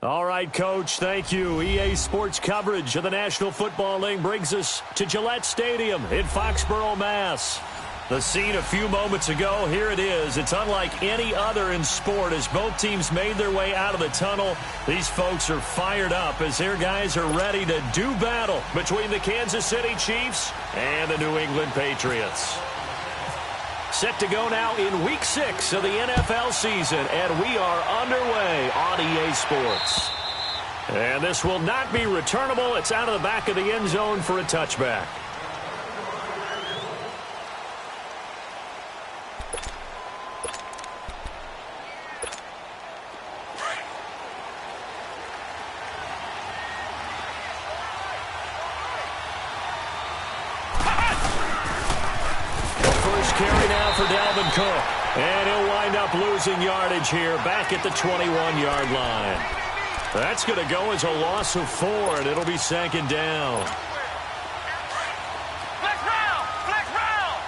All right, Coach, thank you. EA Sports coverage of the National Football League brings us to Gillette Stadium in Foxborough, Mass. The scene a few moments ago, here it is. It's unlike any other in sport as both teams made their way out of the tunnel. These folks are fired up as their guys are ready to do battle between the Kansas City Chiefs and the New England Patriots. Set to go now in Week 6 of the NFL season, and we are underway on EA Sports. And this will not be returnable. It's out of the back of the end zone for a touchback. Carry now for Dalvin Cook. And he'll wind up losing yardage here back at the 21-yard line. That's going to go as a loss of 4, and it'll be 2nd down. Flex round! Flex round!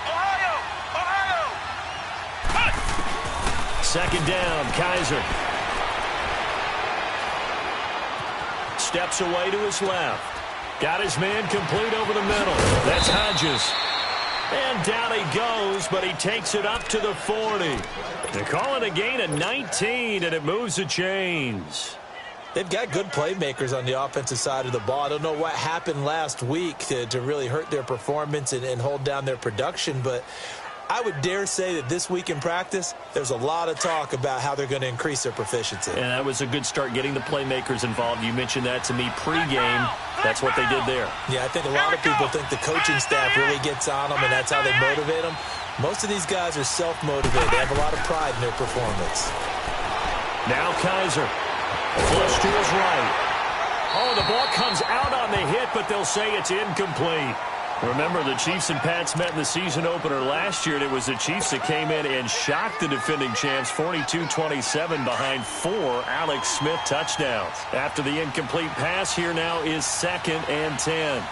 Ohio! 2nd down, Kaiser. Steps away to his left. Got his man complete over the middle. That's Hodges. And down he goes, but he takes it up to the 40. They call it a gain of 19, and it moves the chains. They've got good playmakers on the offensive side of the ball. I don't know what happened last week to really hurt their performance and hold down their production, but I would dare say that this week in practice, there's a lot of talk about how they're going to increase their proficiency. And that was a good start getting the playmakers involved. You mentioned that to me pregame. That's what they did there. Yeah, I think a lot of people think the coaching staff really gets on them, and that's how they motivate them. Most of these guys are self-motivated. They have a lot of pride in their performance. Now Kaiser. Flush to his right. Oh, the ball comes out on the hit, but they'll say it's incomplete. Remember, the Chiefs and Pats met in the season opener last year, and it was the Chiefs that came in and shocked the defending champs 42-27 behind 4 Alex Smith touchdowns. After the incomplete pass, here now is 2nd and 10.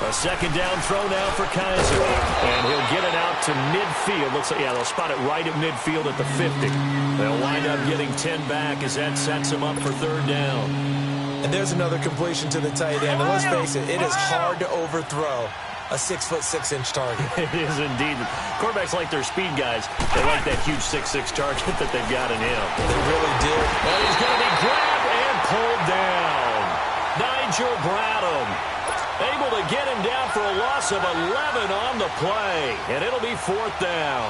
A 2nd down throw now for Kaiser. And he'll get it out to midfield. Looks like, yeah, they'll spot it right at midfield at the 50. They'll wind up getting 10 back as that sets them up for 3rd down. And there's another completion to the tight end. And let's face it, it is hard to overthrow a 6'6" target. It is indeed. Quarterbacks like their speed guys. They like that huge 6'6" target that they've got in him. They really do. And he's going to be grabbed and pulled down. Nigel Bradham able to get him down for a loss of 11 on the play. And it'll be 4th down.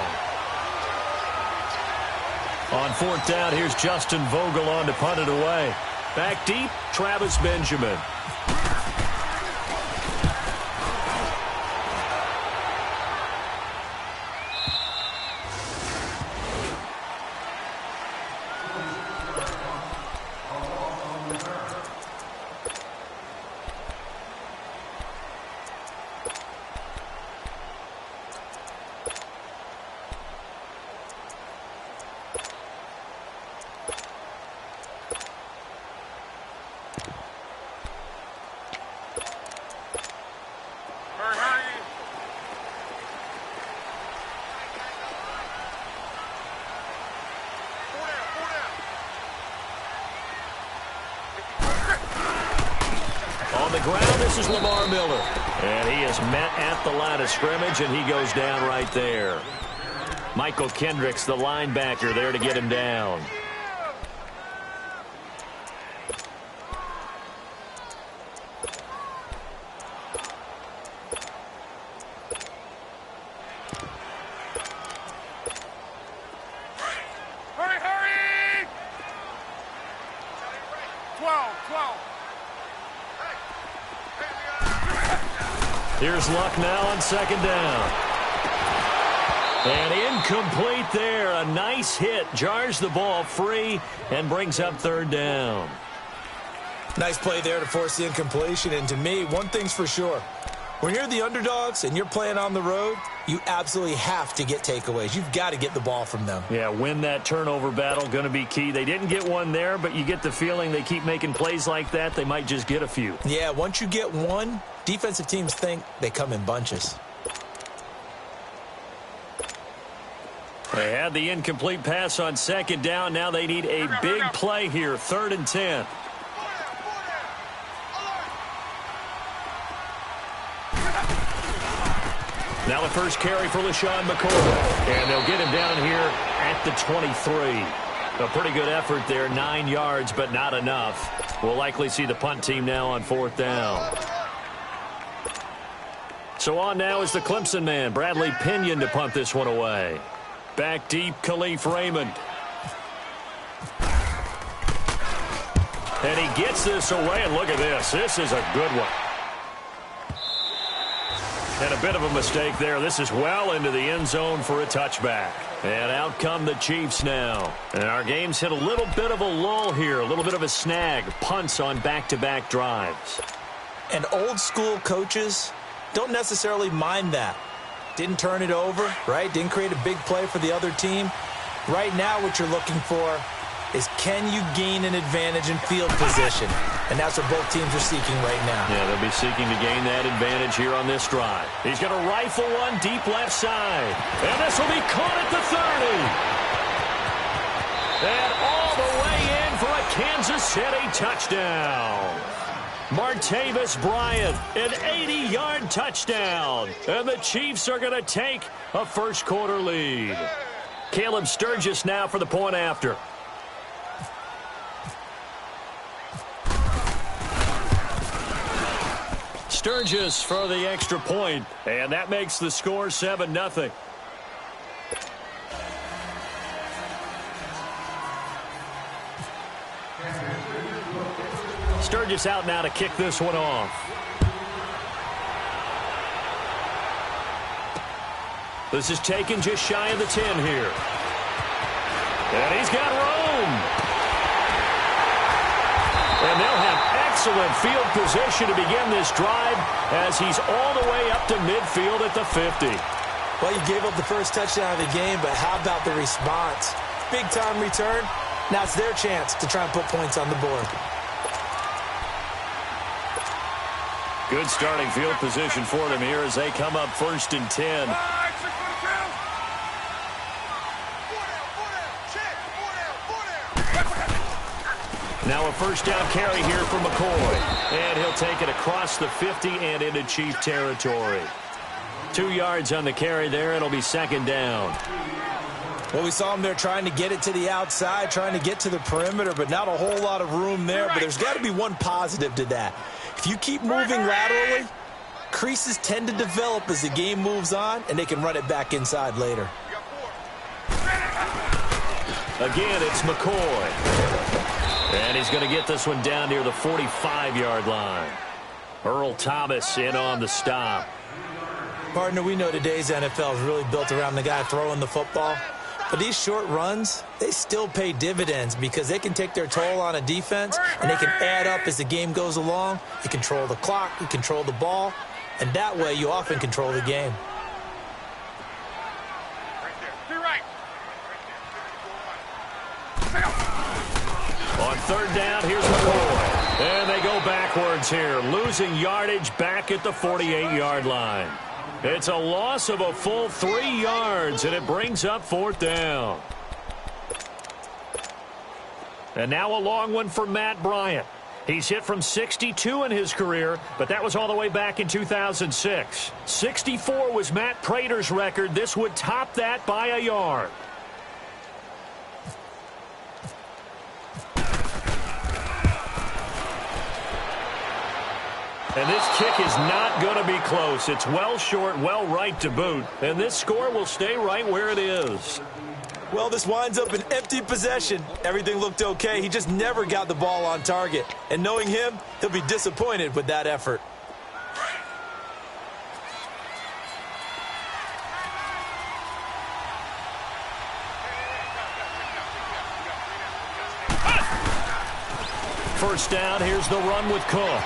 On 4th down, here's Justin Vogel on to punt it away. Back deep, Travis Benjamin. This is Lamar Miller, and he is met at the line of scrimmage, and he goes down right there. Michael Kendricks, the linebacker, there to get him down. Hurry, hurry! 12. Here's Luck now on 2nd down. And incomplete there. A nice hit. Jars the ball free and brings up 3rd down. Nice play there to force the incompletion. And to me, one thing's for sure. When you're the underdogs and you're playing on the road, you absolutely have to get takeaways. You've got to get the ball from them. Yeah, win that turnover battle, going to be key. They didn't get one there, but you get the feeling they keep making plays like that, they might just get a few. Yeah, once you get one, defensive teams think they come in bunches. They had the incomplete pass on second down. Now they need a big play here, 3rd and 10. Now the first carry for LaShawn McCoy. And they'll get him down here at the 23. A pretty good effort there, 9 yards, but not enough. We'll likely see the punt team now on 4th down. So on now is the Clemson man, Bradley Pinion, to punt this one away. Back deep, Khalif Raymond. And he gets this away, and look at this. This is a good one. And a bit of a mistake there. This is well into the end zone for a touchback. And out come the Chiefs now. And our game's hit a little bit of a lull here, a little bit of a snag. Punts on back-to-back drives. And old school coaches don't necessarily mind that. Didn't turn it over, right? Didn't create a big play for the other team. Right now what you're looking for is, can you gain an advantage in field position? And that's what both teams are seeking right now. Yeah, they'll be seeking to gain that advantage here on this drive. He's going to rifle one deep left side. And this will be caught at the 30. And all the way in for a Kansas City touchdown. Martavis Bryant, an 80-yard touchdown. And the Chiefs are going to take a first-quarter lead. Caleb Sturgis now for the point after. Sturgis for the extra point, and that makes the score 7-0. Sturgis out now to kick this one off. This is taken just shy of the 10 here. And he's got room. And they'll have excellent field position to begin this drive as he's all the way up to midfield at the 50. Well, you gave up the first touchdown of the game, but how about the response? Big-time return. Now it's their chance to try and put points on the board. Good starting field position for them here as they come up 1st and 10. Now a first down carry here for McCoy. And he'll take it across the 50 and into Chief territory. 2 yards on the carry there. It'll be 2nd down. Well, we saw him there trying to get it to the outside, trying to get to the perimeter, but not a whole lot of room there. But there's got to be one positive to that. If you keep moving laterally, creases tend to develop as the game moves on, and they can run it back inside later. Again, it's McCoy. And he's going to get this one down near the 45-yard line. Earl Thomas in on the stop. Partner, we know today's NFL is really built around the guy throwing the football. But these short runs, they still pay dividends because they can take their toll on a defense, and they can add up as the game goes along. You control the clock, you control the ball, and that way you often control the game. On 3rd down, here's McCoy. And they go backwards here, losing yardage back at the 48-yard line. It's a loss of a full 3 yards, and it brings up 4th down. And now a long one for Matt Bryant. He's hit from 62 in his career, but that was all the way back in 2006. 64 was Matt Prater's record. This would top that by a yard. And this kick is not going to be close. It's well short, well right to boot. And this score will stay right where it is. Well, this winds up an empty possession. Everything looked okay. He just never got the ball on target. And knowing him, he'll be disappointed with that effort. First down, here's the run with Cook.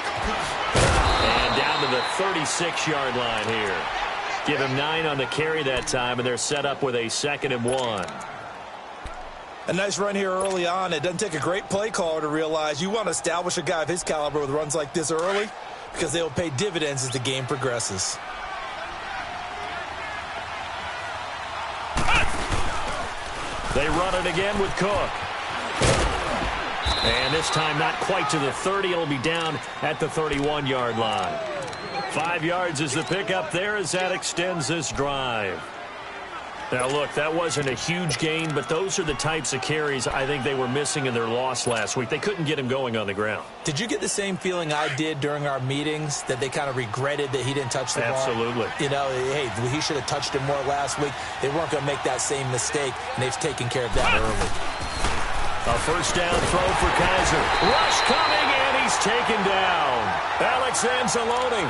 And down to the 36-yard line here. Give him 9 on the carry that time, and they're set up with a 2nd and 1. A nice run here early on. It doesn't take a great play caller to realize you want to establish a guy of his caliber with runs like this early because they will pay dividends as the game progresses. They run it again with Cook. And this time not quite to the 30. It'll be down at the 31-yard line. 5 yards is the pickup there as that extends this drive. Now, look, that wasn't a huge gain, but those are the types of carries I think they were missing in their loss last week. They couldn't get him going on the ground. Did you get the same feeling I did during our meetings, that they kind of regretted that he didn't touch the ball? Absolutely. You know, hey, he should have touched it more last week. They weren't going to make that same mistake, and they've taken care of that early. A first down throw for Kaiser. Rush coming, and he's taken down. Alex Anzalone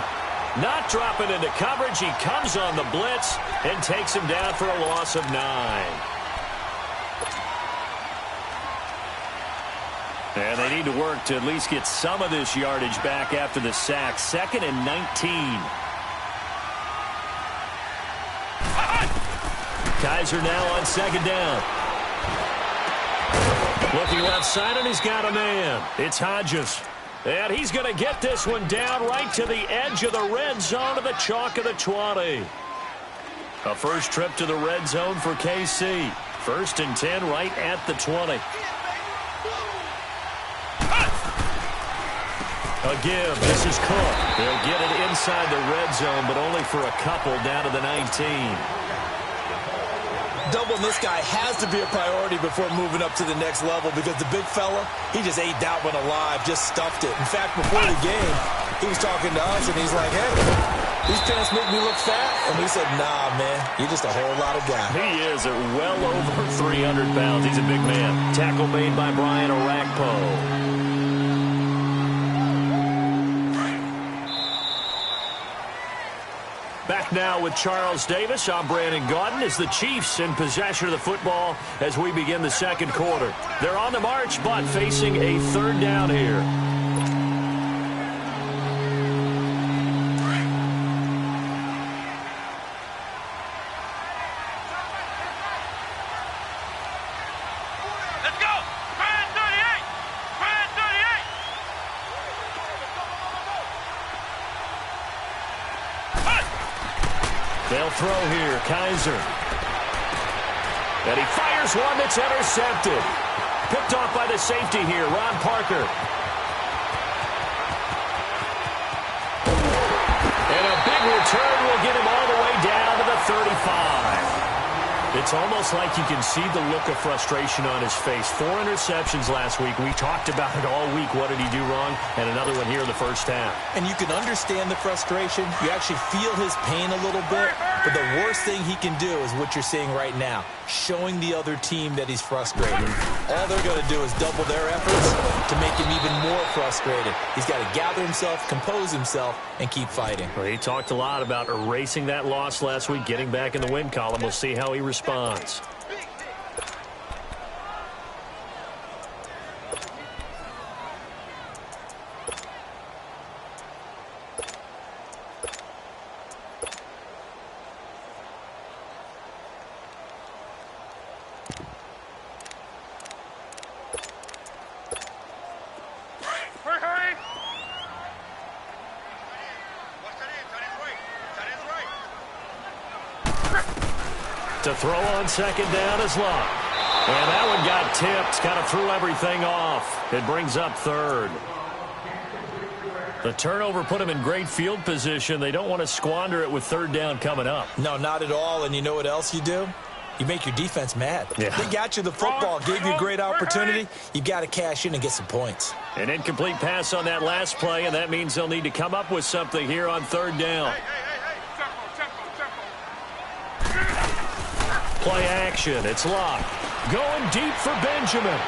not dropping into coverage. He comes on the blitz and takes him down for a loss of 9. And they need to work to at least get some of this yardage back after the sack. 2nd and 19. Kaiser now on 2nd down. Looking left side, and he's got a man. It's Hodges. And he's going to get this one down right to the edge of the red zone to the chalk of the 20. A first trip to the red zone for KC. 1st and 10 right at the 20. Again, this is Cook. They'll get it inside the red zone, but only for a couple down to the 19. Doubling this guy has to be a priority before moving up to the next level because the big fella, he just ate that one alive, just stuffed it. In fact, before the game, he was talking to us, and he's like, hey, these pants make me look fat. And we said, nah, man, you're just a whole lot of guy. He is at well over 300 pounds. He's a big man. Tackle made by Brian Orakpo. Back now with Charles Davis. I'm Brandon Gaudin as the Chiefs in possession of the football as we begin the 2nd quarter. They're on the march, but facing a 3rd down here. Let's go! Brand 38! Brand 38! They'll throw here. Kaiser. And he fires one that's intercepted. Picked off by the safety here, Ron Parker. And a big return will get him all the way down to the 35. It's almost like you can see the look of frustration on his face. 4 interceptions last week. We talked about it all week. What did he do wrong? And another one here in the first half. And you can understand the frustration. You actually feel his pain a little bit. But the worst thing he can do is what you're seeing right now, showing the other team that he's frustrated. All they're going to do is double their efforts to make him even more frustrated. He's got to gather himself, compose himself, and keep fighting. Well, he talked a lot about erasing that loss last week, getting back in the win column. We'll see how he responds. To throw on 2nd down is Locke. And that one got tipped. Kind of threw everything off. It brings up 3rd. The turnover put him in great field position. They don't want to squander it with 3rd down coming up. No, not at all. And you know what else you do? You make your defense mad. Yeah. They got you the football, gave you a great opportunity. You got to cash in and get some points. An incomplete pass on that last play, and that means they'll need to come up with something here on 3rd down. Play action. It's Locke. Going deep for Benjamin.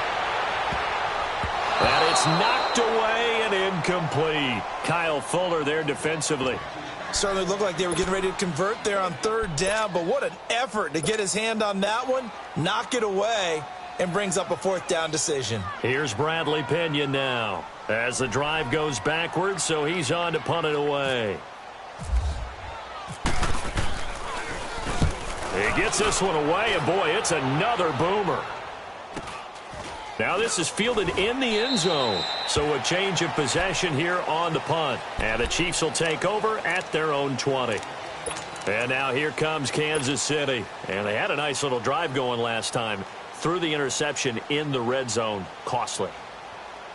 And it's knocked away and incomplete. Kyle Fuller there defensively. Certainly looked like they were getting ready to convert there on 3rd down, but what an effort to get his hand on that one, knock it away, and brings up a 4th down decision. Here's Bradley Pinion now as the drive goes backwards, so he's on to punt it away. He gets this one away, and boy, it's another boomer. Now this is fielded in the end zone, so a change of possession here on the punt. And the Chiefs will take over at their own 20. And now here comes Kansas City. And they had a nice little drive going last time. Threw the interception in the red zone. Costly.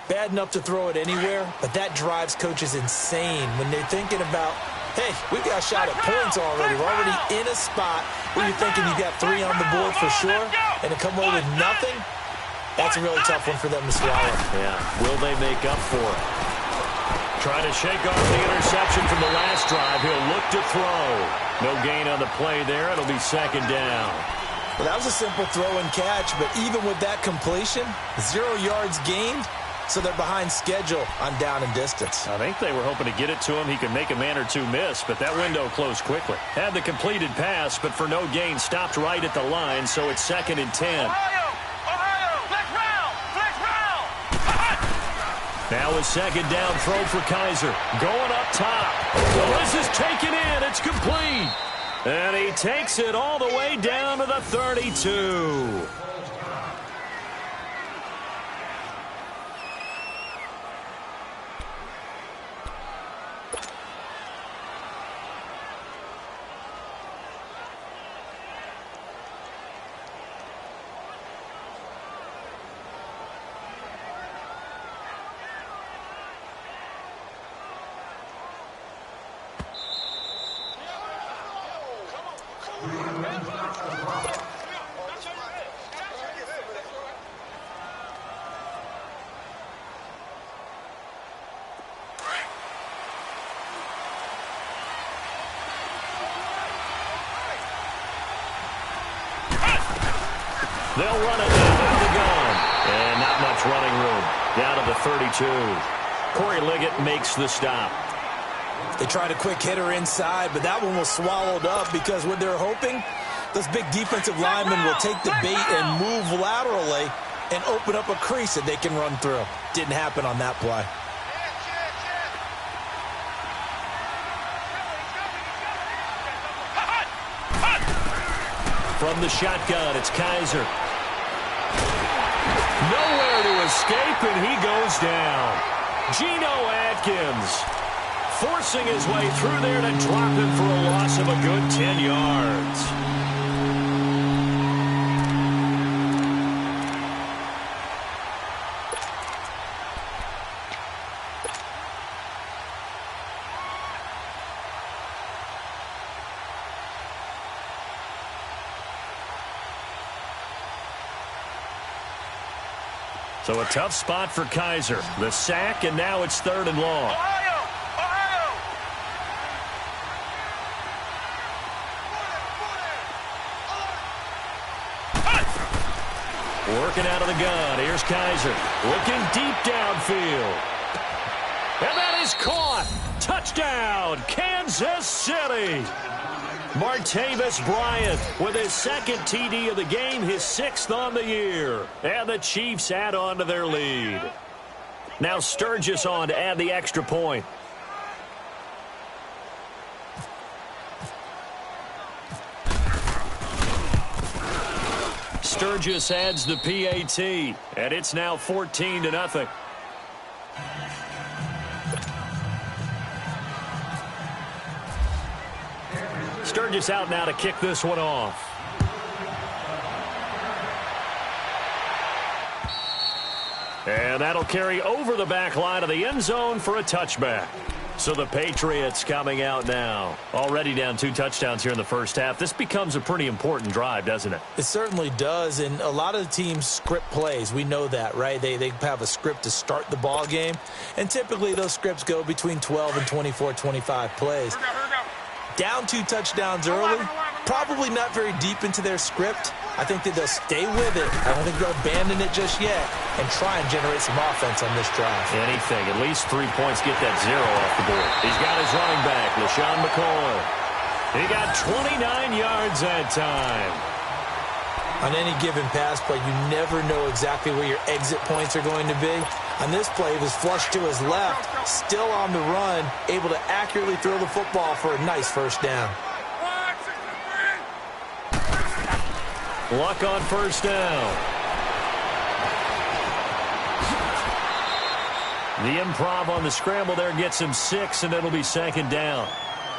Bad enough to throw it anywhere, but that drives coaches insane when they're thinking about, hey, we've got a shot at points already. We're already in a spot where you're thinking you got 3 on the board for sure, and to come away with nothing, that's a really tough one for them to swallow. Yeah, will they make up for it? Trying to shake off the interception from the last drive. He'll look to throw. No gain on the play there. It'll be 2nd down. Well, that was a simple throw and catch, but even with that completion, 0 yards gained, so they're behind schedule on down and distance. I think they were hoping to get it to him. He could make a man or two miss, but that window closed quickly. Had the completed pass, but for no gain, stopped right at the line, so it's 2nd and 10. Now a 2nd down throw for Kaiser. Going up top. Well, this is taken in. It's complete. And he takes it all the way down to the 32. They'll run it out of the gun. And not much running room. Down to the 32. Corey Liggett makes the stop. They tried a quick hitter inside, but that one was swallowed up because what they're hoping, those big defensive linemen will take the bait and move laterally and open up a crease that they can run through. Didn't happen on that play. From the shotgun, it's Kaiser. Nowhere to escape, and he goes down. Geno Atkins forcing his way through there to drop him for a loss of a good 10 yards. So a tough spot for Kaiser. The sack, and now it's 3rd and long. Working out of the gun. Here's Kaiser. Looking deep downfield. And that is caught. Touchdown, Kansas City. Martavis Bryant with his 2nd TD of the game, his 6th on the year. And the Chiefs add on to their lead. Now Sturgis on to add the extra point. Sturgis adds the PAT, and it's now 14-0. Sturgis out now to kick this one off. And that'll carry over the back line of the end zone for a touchback. So the Patriots coming out now. Already down 2 touchdowns here in the first half. This becomes a pretty important drive, doesn't it? It certainly does, and a lot of the teams script plays. We know that, right? They have a script to start the ball game, and typically those scripts go between 12 and 24, 25 plays. Down 2 touchdowns early, probably not very deep into their script. I think that they'll stay with it. I don't think they'll abandon it just yet and try and generate some offense on this drive. Anything. At least 3 points, get that 0 off the board. He's got his running back, LaShawn McCoy. He got 29 yards that time. On any given pass play, you never know exactly where your exit points are going to be. On this play, he was flushed to his left, still on the run, able to accurately throw the football for a nice first down. Luck on first down. The improv on the scramble there gets him 6, and it'll be second down.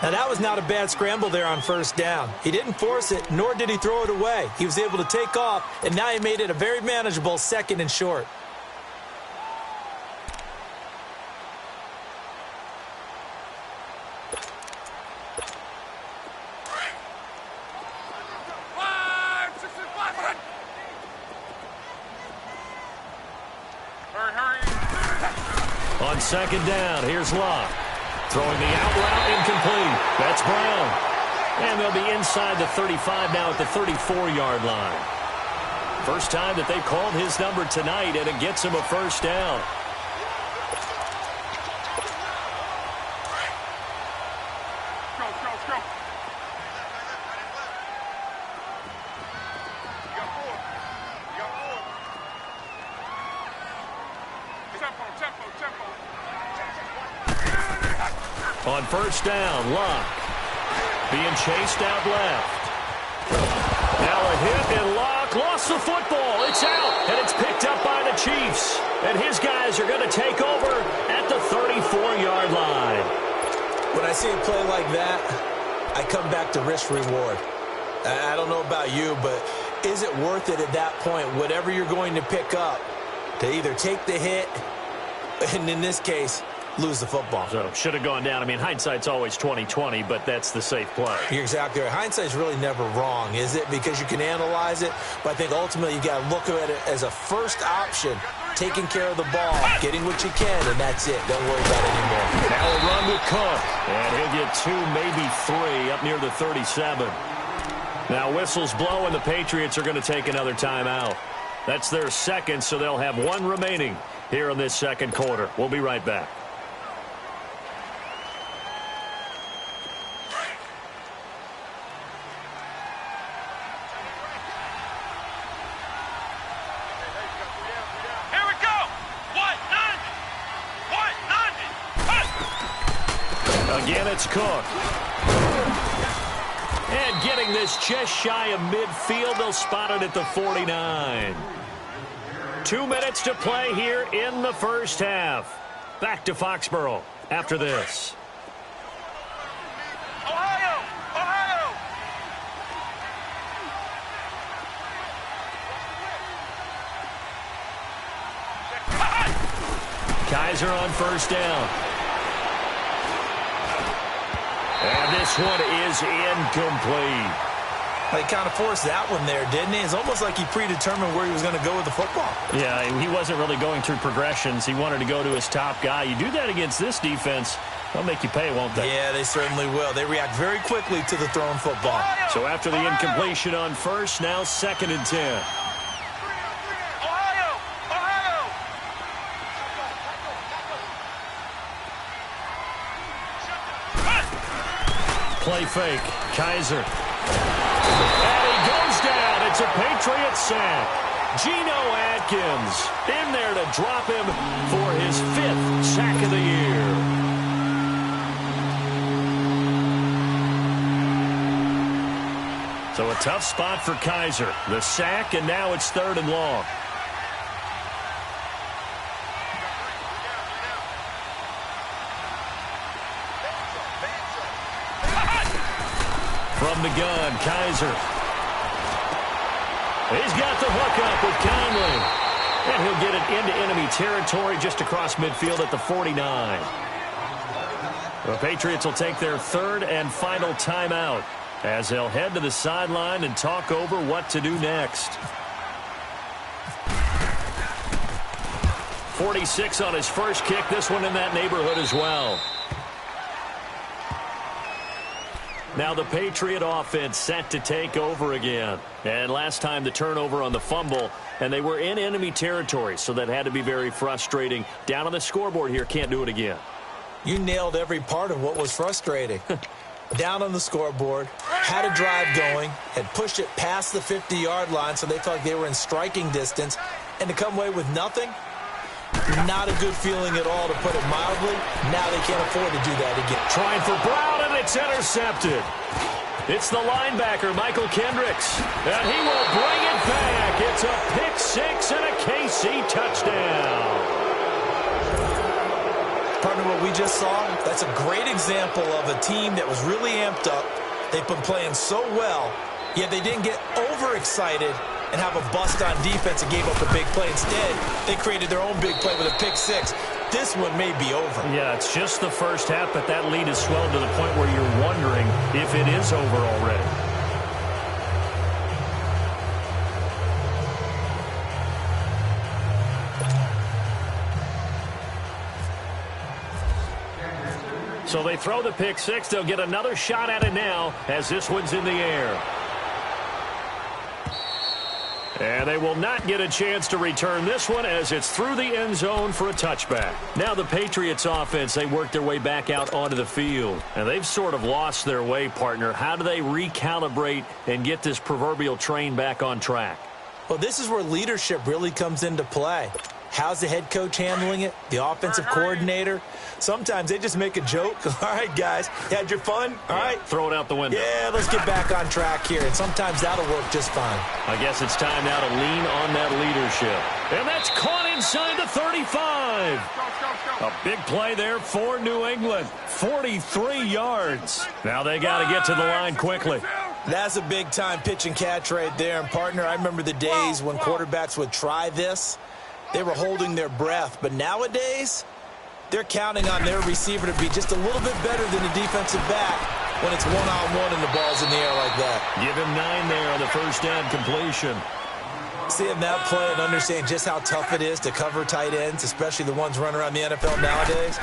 Now, that was not a bad scramble there on first down. He didn't force it, nor did he throw it away. He was able to take off, and now he made it a very manageable 2nd and short. On second down, here's Locke. Throwing the out route, incomplete. That's Brown. And they'll be inside the 35 now at the 34-yard line. First time that they've called his number tonight, and it gets him a first down. On first down, Locke being chased out left. Now a hit, and Locke lost the football. It's out, and it's picked up by the Chiefs. And his guys are going to take over at the 34-yard line. When I see a play like that, I come back to risk-reward. I don't know about you, but is it worth it at that point, whatever you're going to pick up, to either take the hit, and in this case, lose the football? So should have gone down. I mean, hindsight's always 20/20, but that's the safe play. You're exactly right. Hindsight's really never wrong, is it? Because you can analyze it, but I think ultimately you got to look at it as a first option, taking care of the ball, getting what you can, and that's it. Don't worry about it anymore. Now a run with Cook, and he'll get 2, maybe 3 up near the 37. Now whistles blow, and the Patriots are going to take another timeout. That's their second, so they'll have 1 remaining here in this second quarter. We'll be right back. Again, it's Cook. And getting this just shy of midfield, they'll spot it at the 49. 2 minutes to play here in the first half. Back to Foxborough after this. Ohio! Ohio! Kaiser on first down. And this one is incomplete. He kind of forced that one there, didn't he? It's almost like he predetermined where he was going to go with the football. Yeah, he wasn't really going through progressions. He wanted to go to his top guy. You do that against this defense, they'll make you pay, won't they? Yeah, they certainly will. They react very quickly to the thrown football. So after the incompletion on first, now 2nd and 10. Play fake. Kaiser. And he goes down. It's a Patriot sack. Geno Atkins in there to drop him for his 5th sack of the year. So a tough spot for Kaiser. The sack, and now it's 3rd and long. From the gun, Kaiser. He's got the hookup with Conley. And he'll get it into enemy territory just across midfield at the 49. The Patriots will take their 3rd and final timeout as they'll head to the sideline and talk over what to do next. 46 on his first kick. This one in that neighborhood as well. Now the Patriot offense set to take over again. And last time the turnover on the fumble, and they were in enemy territory, so that had to be very frustrating. Down on the scoreboard here, can't do it again. You nailed every part of what was frustrating. Down on the scoreboard, had a drive going, had pushed it past the 50-yard line, so they felt like they were in striking distance, and to come away with nothing, not a good feeling at all, to put it mildly. Now they can't afford to do that again. Trying for Brown, and it's intercepted. It's the linebacker, Michael Kendricks, and he will bring it back. It's a pick six and a KC touchdown. Partner, what we just saw, that's a great example of a team that was really amped up. They've been playing so well, yet they didn't get overexcited and have a bust on defense and gave up a big play. Instead, they created their own big play with a pick six. This one may be over. Yeah, it's just the first half, but that lead has swelled to the point where you're wondering if it is over already. So they throw the pick six. They'll get another shot at it now as this one's in the air. And they will not get a chance to return this one as it's through the end zone for a touchback. Now the Patriots offense, they work their way back out onto the field. And they've sort of lost their way, partner. How do they recalibrate and get this proverbial train back on track? Well, this is where leadership really comes into play. How's the head coach handling it? The offensive coordinator? Sometimes they just make a joke. All right, guys, you had your fun? All right. Throw it out the window. Yeah, let's get back on track here. And sometimes that'll work just fine. I guess it's time now to lean on that leadership. And that's caught inside the 35. A big play there for New England. 43 yards. Now they got to get to the line quickly. That's a big-time pitch and catch right there. And, partner, I remember the days when quarterbacks would try this. They were holding their breath. But nowadays, they're counting on their receiver to be just a little bit better than the defensive back when it's one-on-one and the ball's in the air like that. Give him 9 there on the first down completion. Seeing that play and understanding just how tough it is to cover tight ends, especially the ones running around the NFL nowadays,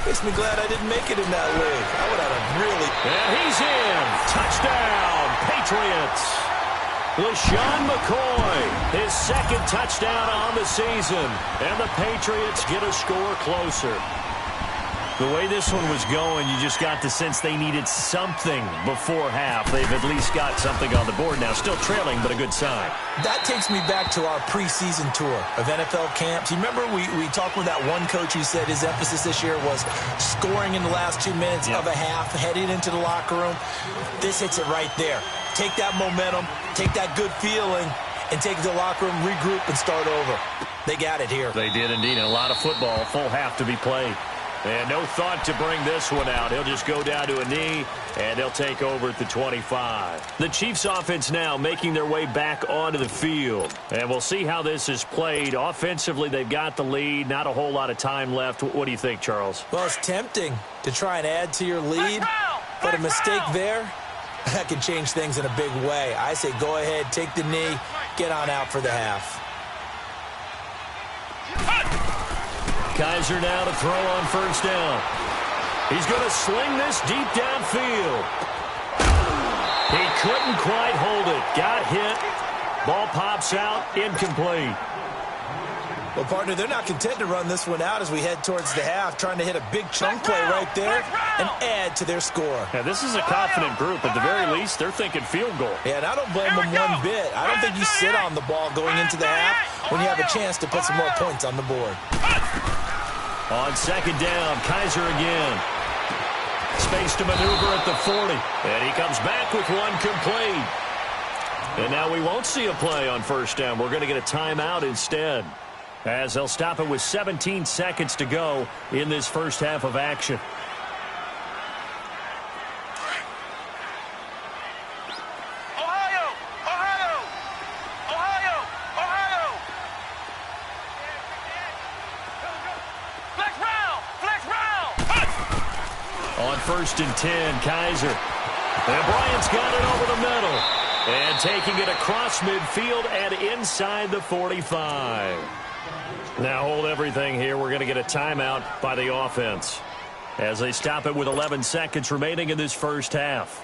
makes me glad I didn't make it in that league. I would have a really... And he's in. Touchdown, Patriots. LaShawn McCoy, his second touchdown on the season. And the Patriots get a score closer. The way this one was going, you just got the sense they needed something before half. They've at least got something on the board now. Still trailing, but a good sign. That takes me back to our preseason tour of NFL camps. You remember we talked with that one coach who said his emphasis this year was scoring in the last 2 minutes of a half, heading into the locker room. This hits it right there. Take that momentum, take that good feeling, and take it to the locker room, regroup, and start over. They got it here. They did indeed. And a lot of football, full half to be played. And no thought to bring this one out. He'll just go down to a knee, and they'll take over at the 25. The Chiefs offense now making their way back onto the field. And we'll see how this is played. Offensively, they've got the lead. Not a whole lot of time left. What do you think, Charles? Well, it's tempting to try and add to your lead, but a mistake there, that can change things in a big way. I say go ahead, take the knee, get on out for the half. Kaiser now to throw on first down. He's going to sling this deep downfield. He couldn't quite hold it. Got hit. Ball pops out. Incomplete. Well, partner, they're not content to run this one out as we head towards the half, trying to hit a big chunk play right there and add to their score. Yeah, this is a confident group. At the very least, they're thinking field goal. Yeah, and I don't blame them one bit. I don't think you sit on the ball going into the half when you have a chance to put some more points on the board. On second down, Kaiser again. Space to maneuver at the 40. And he comes back with one complete. And now we won't see a play on first down. We're going to get a timeout instead, as they'll stop it with 17 seconds to go in this first half of action. First and 10, Kaiser. And Bryant's got it over the middle. And taking it across midfield and inside the 45. Now hold everything here. We're going to get a timeout by the offense as they stop it with 11 seconds remaining in this first half.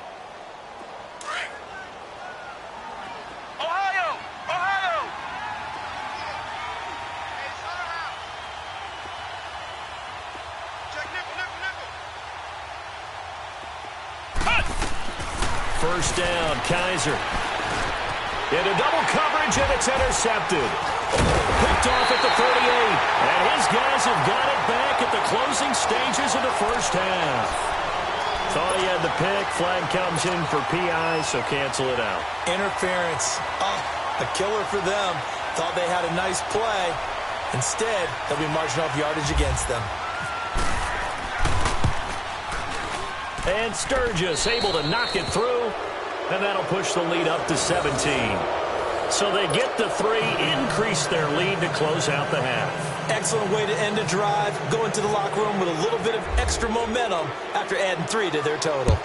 first down. Kaiser. Into double coverage, and it's intercepted. Picked off at the 38. And his guys have got it back at the closing stages of the first half. Thought he had the pick. Flag comes in for PI, so cancel it out. Interference. Oh, a killer for them. Thought they had a nice play. Instead, they'll be marching off yardage against them. And Sturgis able to knock it through. And that'll push the lead up to 17. So they get the 3, increase their lead to close out the half. Excellent way to end a drive. Go into the locker room with a little bit of extra momentum after adding 3 to their total.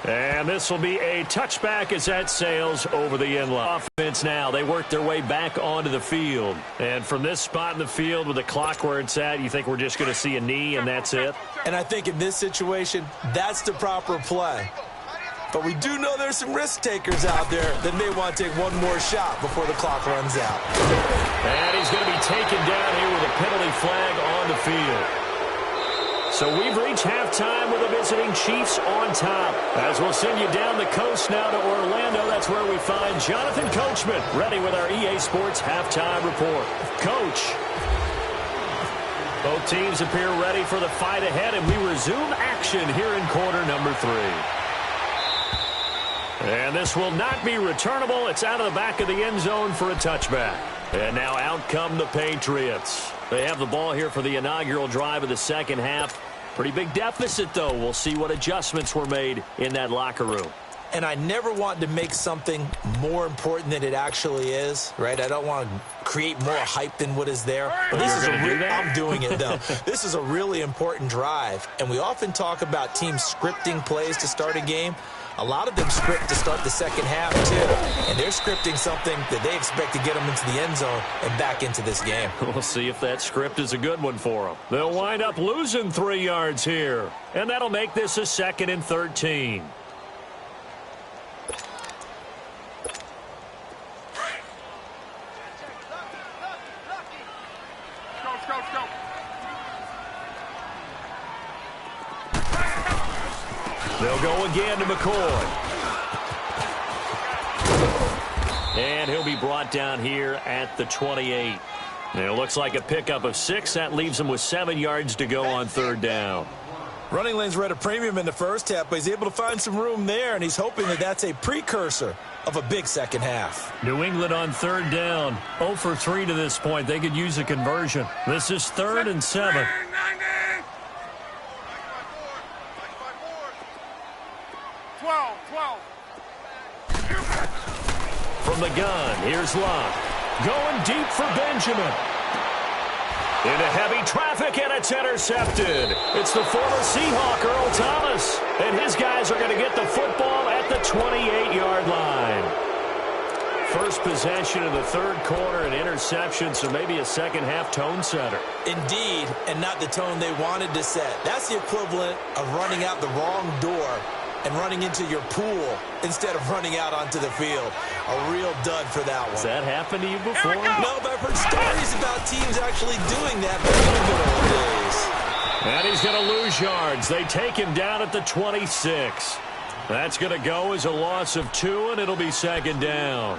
And this will be a touchback as that sails over the end line. Offense now, they work their way back onto the field. And from this spot in the field with the clock where it's at, you think we're just going to see a knee and that's it? And I think in this situation, that's the proper play. But we do know there's some risk takers out there that may want to take one more shot before the clock runs out. And he's going to be taken down here with a penalty flag on the field. So we've reached halftime with the visiting Chiefs on top. As we'll send you down the coast now to Orlando, that's where we find Jonathan Coachman ready with our EA Sports halftime report. Coach. Both teams appear ready for the fight ahead, and we resume action here in quarter number 3. And this will not be returnable. It's out of the back of the end zone for a touchback. And now out come the Patriots. They have the ball here for the inaugural drive of the second half. Pretty big deficit, though. We'll see what adjustments were made in that locker room. And I never want to make something more important than it actually is, right? I don't want to create more hype than what is there. But this is I'm doing it, though. This is a really important drive. And we often talk about teams scripting plays to start a game. A lot of them script to start the second half, too. And they're scripting something that they expect to get them into the end zone and back into this game. We'll see if that script is a good one for them. They'll wind up losing 3 yards here. And that'll make this a 2nd and 13. They'll go again to McCoy. And he'll be brought down here at the 28. And it looks like a pickup of 6. That leaves him with 7 yards to go on 3rd down. Running lanes were at a premium in the first half, but he's able to find some room there, and he's hoping that that's a precursor of a big second half. New England on 3rd down. 0 for 3 to this point. They could use a conversion. This is 3rd and 7. From the gun, here's Locke. Going deep for Benjamin. Into heavy traffic, and it's intercepted. It's the former Seahawk, Earl Thomas. And his guys are going to get the football at the 28-yard line. First possession of the 3rd quarter, an interception, so maybe a second-half tone setter. Indeed, and not the tone they wanted to set. That's the equivalent of running out the wrong door and running into your pool instead of running out onto the field. A real dud for that one. Has that happened to you before? No, but I've heard stories about teams actually doing that back in the good old days. And he's going to lose yards. They take him down at the 26. That's going to go as a loss of 2, and it'll be 2nd down.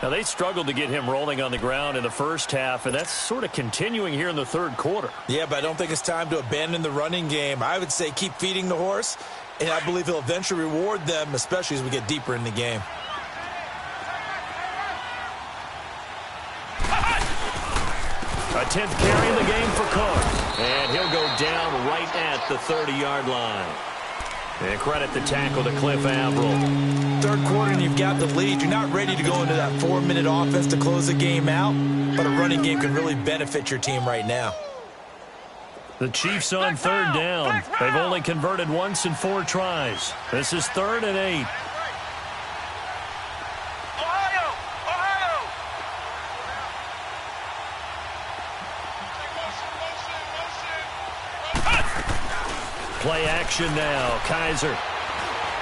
Now, they struggled to get him rolling on the ground in the first half, and that's sort of continuing here in the 3rd quarter. Yeah, but I don't think it's time to abandon the running game. I would say keep feeding the horse, and I believe he'll eventually reward them, especially as we get deeper in the game. A 10th carry in the game for Cook. And he'll go down right at the 30-yard line. And credit the tackle to Cliff Averill. 3rd quarter and you've got the lead. You're not ready to go into that 4-minute offense to close the game out, but a running game can really benefit your team right now. The Chiefs on 3rd down. They've only converted once in 4 tries. This is 3rd and 8. Play action now. Kaiser.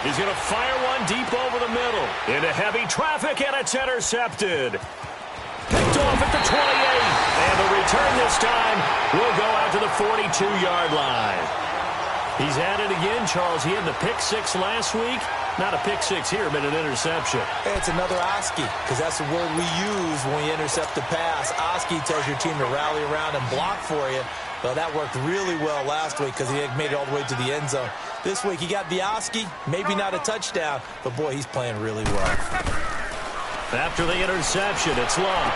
He's going to fire one deep over the middle. Into heavy traffic, and it's intercepted. Picked off at the 28. And the return this time will go out to the 42-yard line. He's at it again, Charles. He had the pick six last week. Not a pick six here, but an interception. Hey, it's another Oski, because that's the word we use when we intercept the pass. Oski tells your team to rally around and block for you. Well, that worked really well last week because he had made it all the way to the end zone. This week, he got the Oski, maybe not a touchdown, but, boy, he's playing really well. After the interception, it's Luck.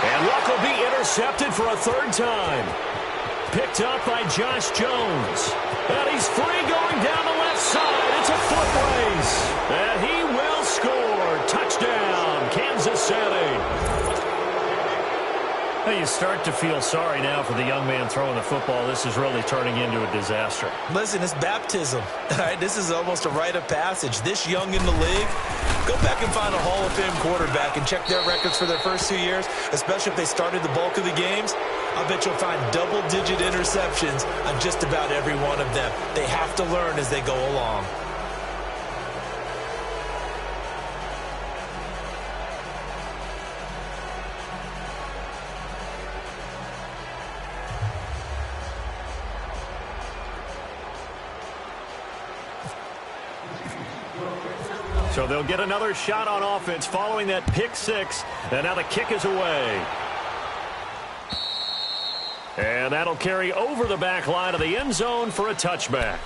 And Luck will be intercepted for a third time. Picked up by Josh Jones. And he's free going down the left side. It's a foot race. And he will score. Touchdown, Kansas City. You start to feel sorry now for the young man throwing the football. This is really turning into a disaster. Listen, it's baptism. All right, this is almost a rite of passage. This young in the league, go back and find a Hall of Fame quarterback and check their records for their first 2 years, especially if they started the bulk of the games. I'll bet you'll find double-digit interceptions on just about every one of them. They have to learn as they go along. So they'll get another shot on offense following that pick six. And now the kick is away. And that'll carry over the back line of the end zone for a touchback.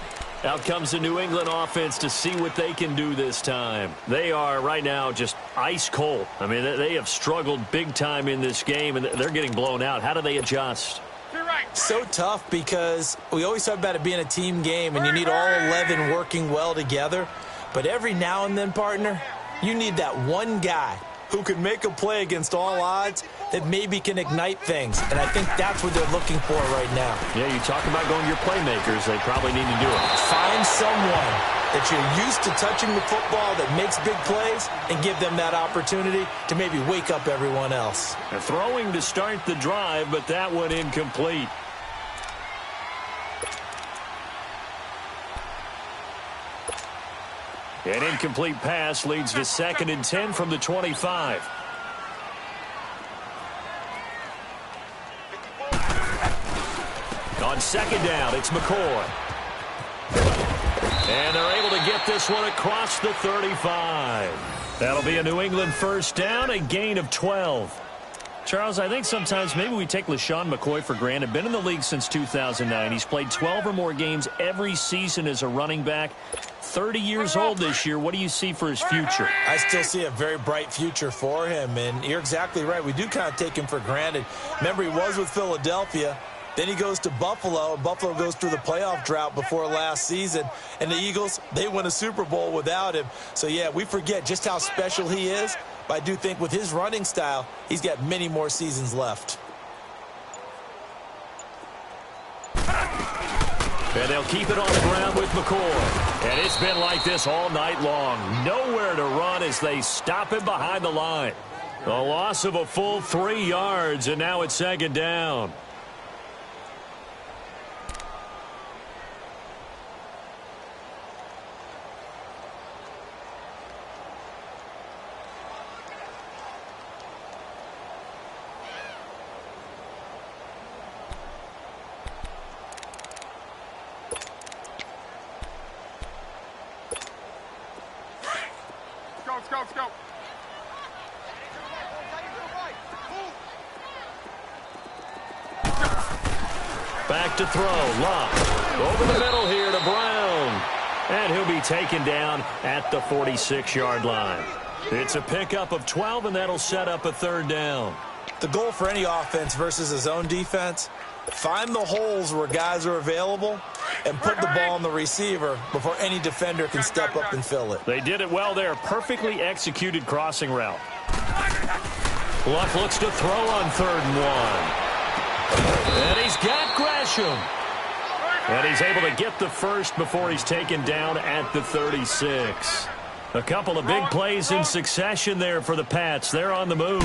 Out comes the New England offense to see what they can do this time. They are right now just ice cold. I mean, they have struggled big time in this game, and they're getting blown out. How do they adjust? So tough because we always talk about it being a team game, and you need all 11 working well together. But every now and then, partner, you need that one guy who can make a play against all odds that maybe can ignite things. And I think that's what they're looking for right now. Yeah, you talk about going to your playmakers. They probably need to do it. Find someone that you're used to touching the football that makes big plays and give them that opportunity to maybe wake up everyone else. And throwing to start the drive, but that one incomplete. An incomplete pass leads to 2nd and 10 from the 25. On 2nd down, it's McCoy. And they're able to get this one across the 35. That'll be a New England first down, a gain of 12. Charles, I think sometimes maybe we take LaShawn McCoy for granted. Been in the league since 2009. He's played 12 or more games every season as a running back. 30 years old this year. What do you see for his future? I still see a very bright future for him, and you're exactly right. We do kind of take him for granted. Remember, he was with Philadelphia. Then he goes to Buffalo, and Buffalo goes through the playoff drought before last season. And the Eagles, they win a Super Bowl without him. So, yeah, we forget just how special he is. But I do think with his running style, he's got many more seasons left. And they'll keep it on the ground with McCoy. And it's been like this all night long. Nowhere to run as they stop him behind the line. A loss of a full 3 yards, and now it's 2nd down. Let's go. Back to throw. Luck. Over the middle here to Brown. And he'll be taken down at the 46-yard line. It's a pickup of 12, and that'll set up a 3rd down. The goal for any offense versus a zone defense, find the holes where guys are available and put the ball on the receiver before any defender can step up and fill it. They did it well there. Perfectly executed crossing route. Luck looks to throw on 3rd and 1. And he's got Gresham. And he's able to get the first before he's taken down at the 36. A couple of big plays in succession there for the Pats. They're on the move.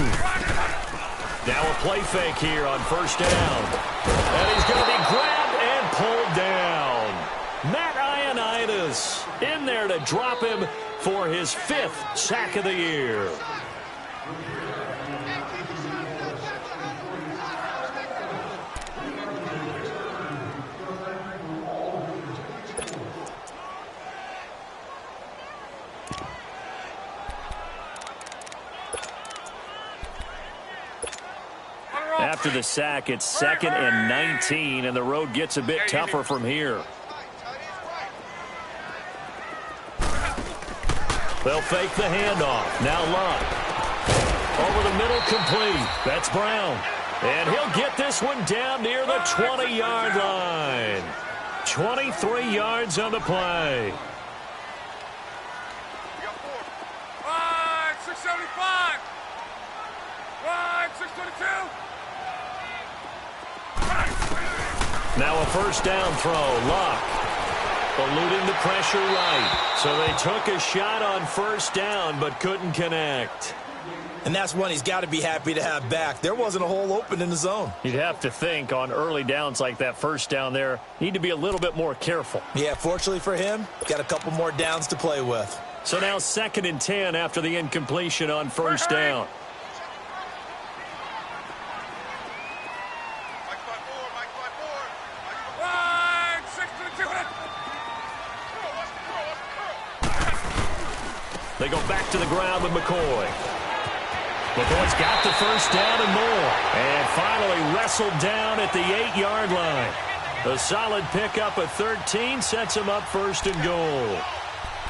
Now a play fake here on 1st down. And he's going to be grabbed and pulled down. Matt Ioannidis in there to drop him for his 5th sack of the year. after the sack. It's 2nd and 19, and the road gets a bit tougher from here. They'll fake the handoff. Now Luck. Over the middle, complete. That's Brown. And he'll get this one down near the 20-yard line. 23 yards on the play. 675. 622. Now a first down throw. Luck eluding the pressure right. So they took a shot on first down but couldn't connect. And that's one he's got to be happy to have back. There wasn't a hole open in the zone. You'd have to think on early downs like that first down there, need to be a little bit more careful. Yeah, fortunately for him, got a couple more downs to play with. So now 2nd and 10 after the incompletion on first down. They go back to the ground with McCoy. McCoy's got the first down and more. And finally wrestled down at the 8-yard line. A solid pickup of 13 sets him up 1st and goal.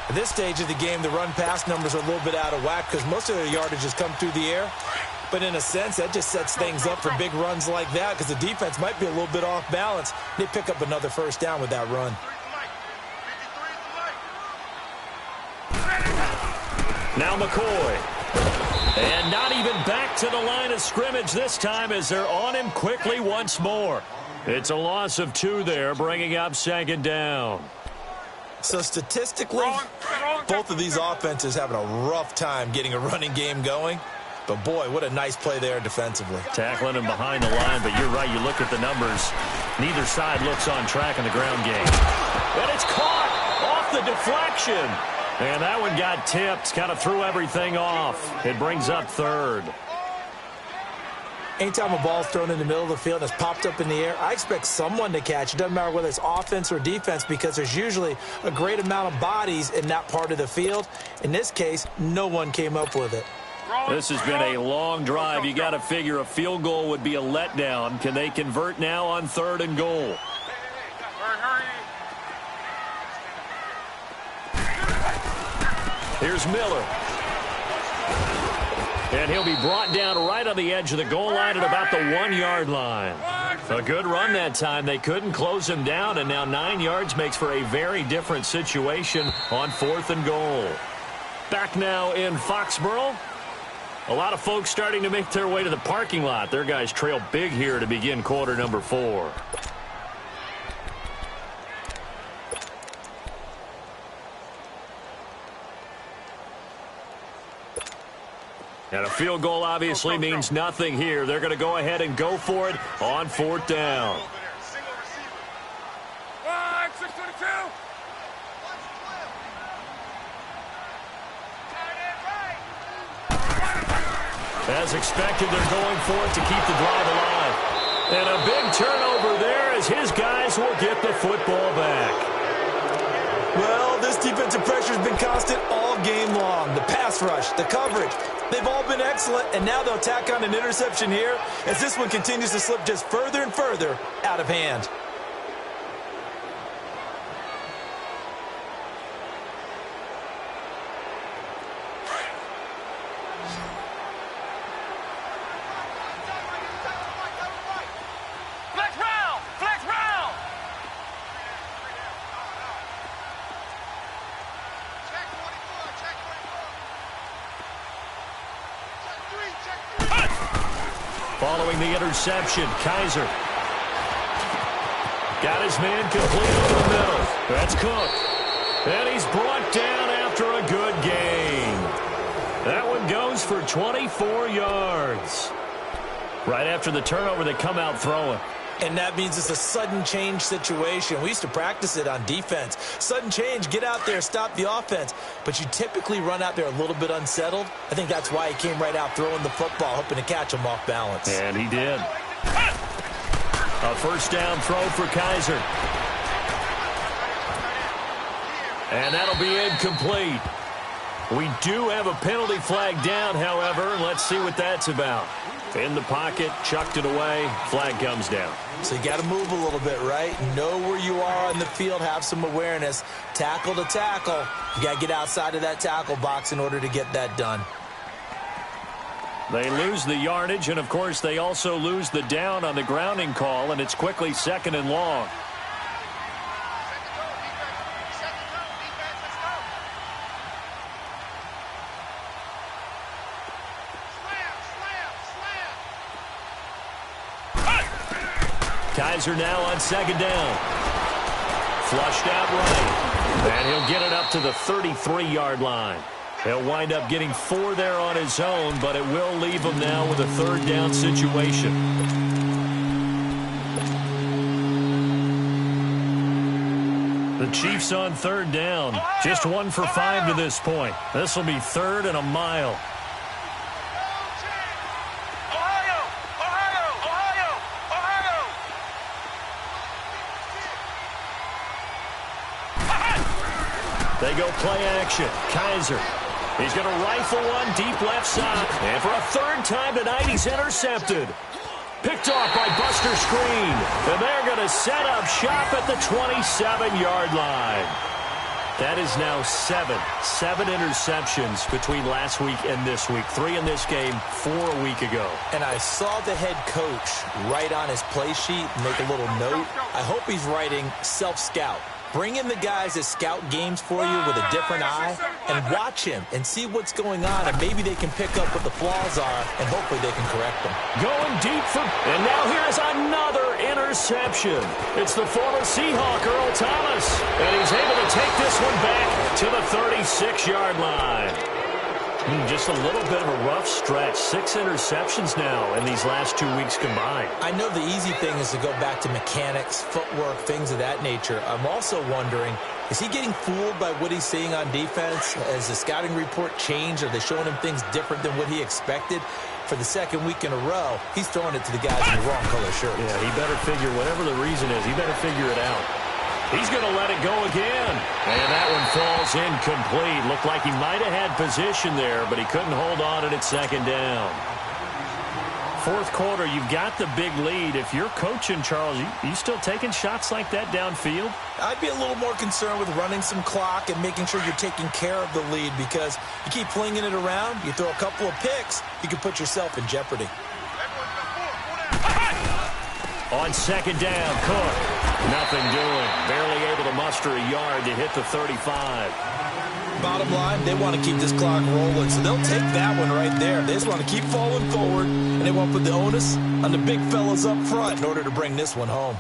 At this stage of the game, the run-pass numbers are a little bit out of whack because most of their yardage has come through the air. But in a sense, that just sets things up for big runs like that because the defense might be a little bit off balance. They pick up another first down with that run. Now McCoy. And not even back to the line of scrimmage this time as they're on him quickly once more. It's a loss of 2 there, bringing up 2nd down. So statistically, both of these offenses having a rough time getting a running game going. But boy, what a nice play there defensively. Tackling him behind the line, but you're right, you look at the numbers. Neither side looks on track in the ground game. And it's caught off the deflection. And that one got tipped, kind of threw everything off. It brings up 3rd. Anytime a ball's thrown in the middle of the field and it's popped up in the air, I expect someone to catch. It doesn't matter whether it's offense or defense because there's usually a great amount of bodies in that part of the field. In this case, no one came up with it. This has been a long drive. You got to figure a field goal would be a letdown. Can they convert now on 3rd and goal? Here's Miller. And he'll be brought down right on the edge of the goal line at about the 1-yard line. A good run that time. They couldn't close him down, and now 9 yards makes for a very different situation on 4th and goal. Back now in Foxborough. A lot of folks starting to make their way to the parking lot. Their guys trail big here to begin quarter number 4. And a field goal obviously means nothing here. They're going to go ahead and go for it on 4th down. As expected, they're going for it to keep the drive alive. And a big turnover there as his guys will get the football back. Well, this defensive pressure has been constant all game long. The pass rush, the coverage, they've all been excellent, and now they'll tack on an interception here as this one continues to slip just further and further out of hand. Following the interception, Kaiser got his man complete over the middle. That's Cook. And he's brought down after a good gain. That one goes for 24 yards. Right after the turnover, they come out throwing. And that means it's a sudden change situation. We used to practice it on defense. Sudden change, get out there, stop the offense. But you typically run out there a little bit unsettled. I think that's why he came right out throwing the football, hoping to catch him off balance. And he did. A first down throw for Kaiser. And that'll be incomplete. We do have a penalty flag down, however. Let's see what that's about. In the pocket, chucked it away, flag comes down. So you got to move a little bit, right? Know where you are on the field, have some awareness. Tackle to tackle. You got to get outside of that tackle box in order to get that done. They lose the yardage, and, of course, they also lose the down on the grounding call, and it's quickly 2nd and long. Kaiser now on 2nd down. Flushed out right. And he'll get it up to the 33-yard line. He'll wind up getting 4 there on his own, but it will leave him now with a 3rd down situation. The Chiefs on 3rd down. Just 1 for 5 to this point. This will be 3rd and a mile. They go play action. Kaiser. He's going to rifle one deep left side. And for a 3rd time tonight, he's intercepted. Picked off by Buster Screen. And they're going to set up shop at the 27-yard line. That is now 7 interceptions between last week and this week. 3 in this game, 4 a week ago. And I saw the head coach write on his play sheet, make a little note. I hope he's writing self-scout. Bring in the guys that scout games for you with a different eye and watch him and see what's going on, and maybe they can pick up what the flaws are, and hopefully they can correct them. Going deep for, and now here's another interception. It's the former Seahawk, Earl Thomas, and he's able to take this one back to the 36-yard line. Just a little bit of a rough stretch. 6 interceptions now in these last 2 weeks combined. I know the easy thing is to go back to mechanics, footwork, things of that nature. I'm also wondering, is he getting fooled by what he's seeing on defense? Has the scouting report changed? Are they showing him things different than what he expected? For the 2nd week in a row, he's throwing it to the guys in the wrong color shirts. Yeah, he better figure, whatever the reason is, he better figure it out. He's going to let it go again. And that one falls incomplete. Looked like he might have had position there, but he couldn't hold on at 2nd down. 4th quarter, you've got the big lead. If you're coaching, Charles, you still taking shots like that downfield? I'd be a little more concerned with running some clock and making sure you're taking care of the lead, because you keep flinging it around, you throw a couple of picks, you can put yourself in jeopardy. On 2nd down, Cook. Nothing doing. Barely able to muster a yard to hit the 35. Bottom line, they want to keep this clock rolling, so they'll take that one right there. They just want to keep falling forward, and they want to put the onus on the big fellas up front in order to bring this one home.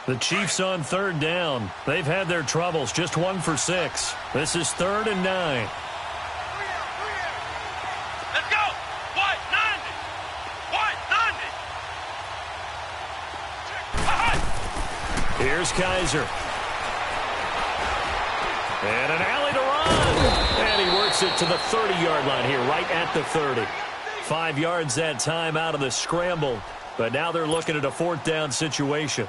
The Chiefs on 3rd down. They've had their troubles. Just 1 for 6. This is 3rd and 9. Let's go. White, 90. Here's Kaiser. And an alley to run. And he works it to the 30-yard line here, right at the 30. 5 yards that time out of the scramble. But now they're looking at a 4th down situation.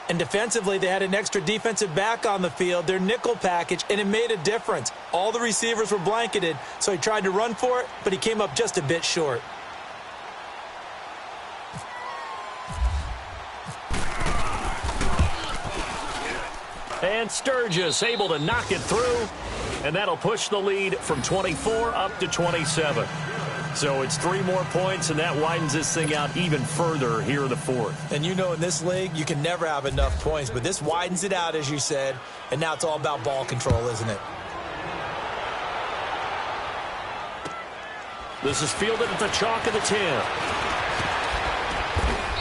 And defensively, they had an extra defensive back on the field, their nickel package, and it made a difference. All the receivers were blanketed, so he tried to run for it, but he came up just a bit short. And Sturgis able to knock it through, and that'll push the lead from 24 up to 27. So it's 3 more points, and that widens this thing out even further here in the 4th. And you know, in this league, you can never have enough points, but this widens it out, as you said, and now it's all about ball control, isn't it? This is fielded at the chalk of the 10.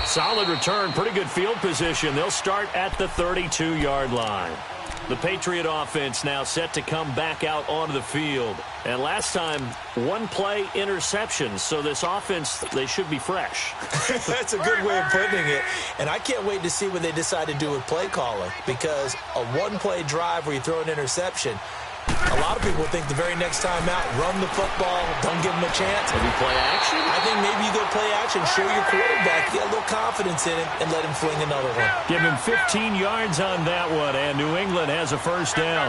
Solid return, pretty good field position. They'll start at the 32-yard line. The Patriot offense now set to come back out onto the field. And last time, 1 play interception. So this offense, they should be fresh. That's a good way of putting it. And I can't wait to see what they decide to do with play calling. Because a 1-play drive where you throw an interception, A lot of people think the very next time out, run the football, don't give him a chance. Maybe play action? I think maybe you go play action, show your quarterback, get a little confidence in him, and let him fling another one. Give him 15 yards on that one, and New England has a first down.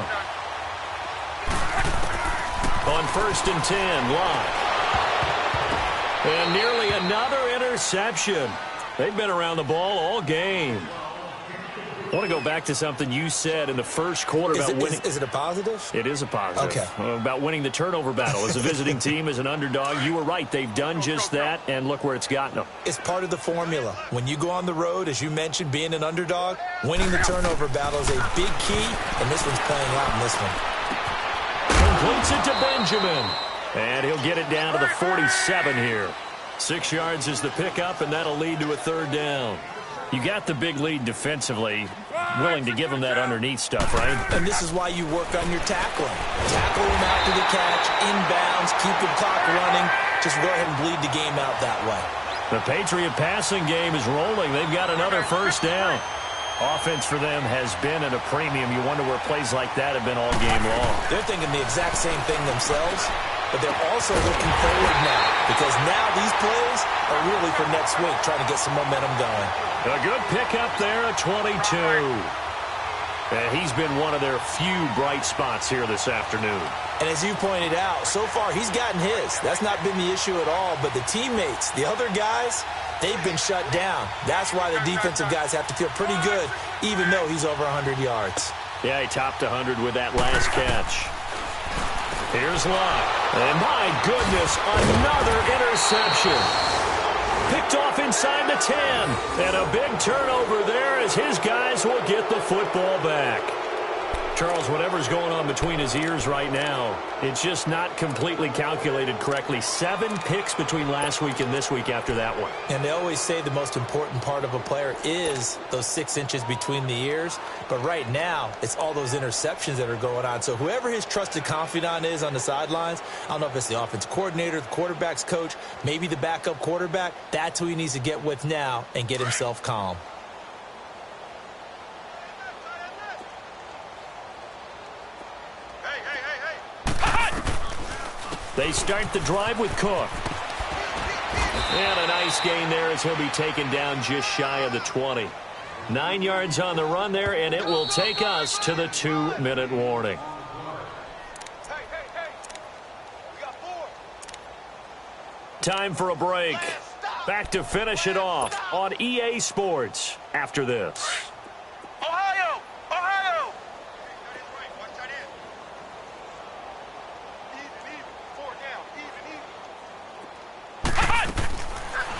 On 1st and 10, Locke. And nearly another interception. They've been around the ball all game. I want to go back to something you said in the first quarter about winning. Is it a positive? It is a positive. Okay. About winning the turnover battle as a visiting team, as an underdog. You were right. They've done just that, and look where it's gotten them. It's part of the formula. When you go on the road, as you mentioned, being an underdog, winning the turnover battle is a big key, and this one's playing out in this one. Completes it to Benjamin. And he'll get it down to the 47 here. 6 yards is the pickup, and that'll lead to a third down. You got the big lead defensively, willing to give them that underneath stuff, right? And this is why you work on your tackling. Tackle them after the catch, inbounds, keep the clock running. Just go ahead and bleed the game out that way. The Patriot passing game is rolling. They've got another first down. Offense for them has been at a premium. You wonder where plays like that have been all game long. They're thinking the exact same thing themselves, but they're also looking forward now because now these plays are really for next week, trying to get some momentum going. A good pickup there at 22. And he's been one of their few bright spots here this afternoon. And as you pointed out, so far he's gotten his. That's not been the issue at all, but the teammates, the other guys, they've been shut down. That's why the defensive guys have to feel pretty good, even though he's over 100 yards. Yeah, he topped 100 with that last catch. Here's Locke. And my goodness, another interception. Picked off inside the 10. And a big turnover there as his guys will get the football back. Charles, whatever's going on between his ears right now, it's just not completely calculated correctly. 7 picks between last week and this week after that one. And they always say the most important part of a player is those 6 inches between the ears. But right now, it's all those interceptions that are going on. So whoever his trusted confidant is on the sidelines, I don't know if it's the offense coordinator, the quarterback's coach, maybe the backup quarterback, that's who he needs to get with now and get himself calm. They start the drive with Cook. And a nice gain there as he'll be taken down just shy of the 20. 9 yards on the run there, and it will take us to the 2-minute warning. We got 4. Time for a break. Back to finish it off on EA Sports after this. Ohio! Ohio!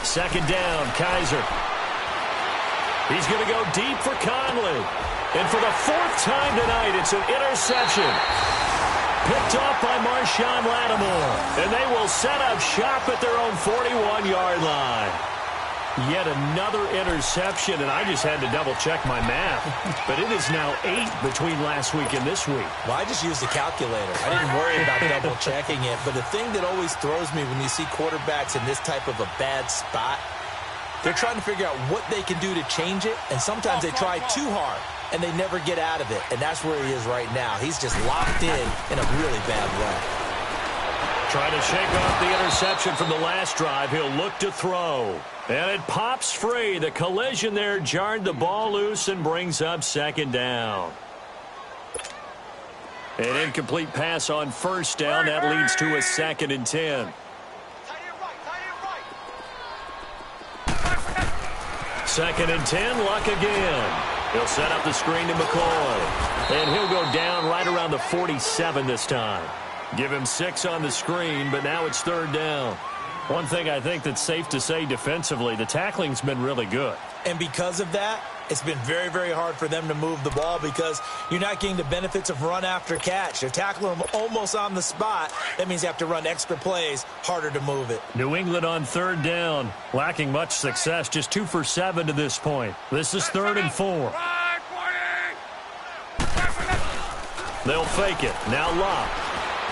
Second down, Kaiser. He's going to go deep for Conley. And for the 4th time tonight, it's an interception. Picked off by Marshawn Lattimore. And they will set up shop at their own 41-yard line. Yet another interception, and I just had to double-check my math. But it is now 8 between last week and this week. Well, I just used a calculator. I didn't worry about double-checking it. But the thing that always throws me when you see quarterbacks in this type of a bad spot, they're trying to figure out what they can do to change it, and sometimes they try too hard, and they never get out of it. And that's where he is right now. He's just locked in a really bad way. Trying to shake off the interception from the last drive. He'll look to throw. And it pops free. The collision there jarred the ball loose and brings up second down. An incomplete pass on first down. That leads to a 2nd and 10. Second and 10, Luck again. He'll set up the screen to McCoy. And he'll go down right around the 47 this time. Give him 6 on the screen, but now it's 3rd down. One thing I think that's safe to say defensively, the tackling's been really good. And because of that, it's been very, very hard for them to move the ball because you're not getting the benefits of run after catch. They're tackling them almost on the spot. That means you have to run extra plays, harder to move it. New England on 3rd down, lacking much success, just 2 for 7 to this point. This is 3rd and 4. They'll fake it. Now Locke.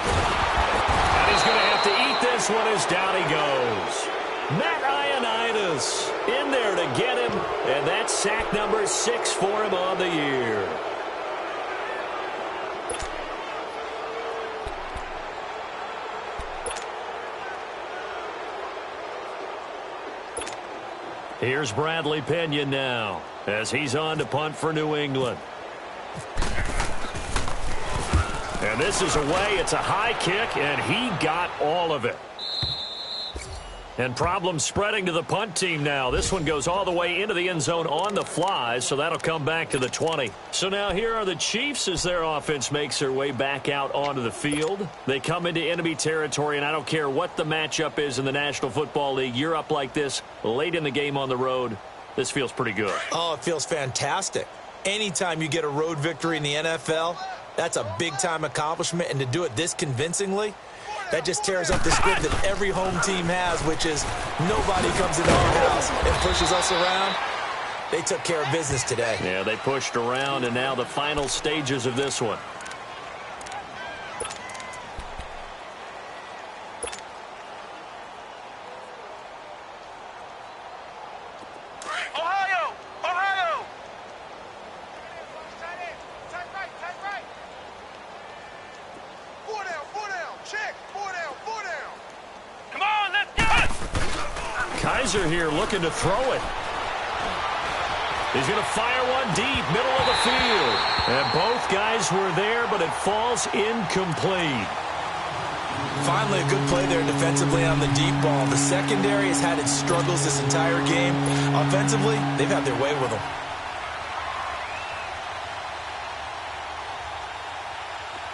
And he's going to have to eat this one as down he goes. Matt Ioannidis in there to get him, and that's sack number 6 for him on the year. Here's Bradley Pinion now as he's on to punt for New England. And this is away. It's a high kick, and he got all of it. And problems spreading to the punt team now. This one goes all the way into the end zone on the fly, so that'll come back to the 20. So now here are the Chiefs as their offense makes their way back out onto the field. They come into enemy territory, and I don't care what the matchup is in the National Football League. You're up like this late in the game on the road. This feels pretty good. Oh, it feels fantastic. Anytime you get a road victory in the NFL, that's a big-time accomplishment, and to do it this convincingly, that just tears up the script that every home team has, which is nobody comes into our house and pushes us around. They took care of business today. Yeah, they pushed around, and now the final stages of this one. Ohio! Ohio! Tight right. 4 down. Check. 4 down. Come on, let's go! Kaiser here looking to throw it. He's going to fire one deep, middle of the field. And both guys were there, but it falls incomplete. Finally, a good play there defensively on the deep ball. The secondary has had its struggles this entire game. Offensively, they've had their way with them.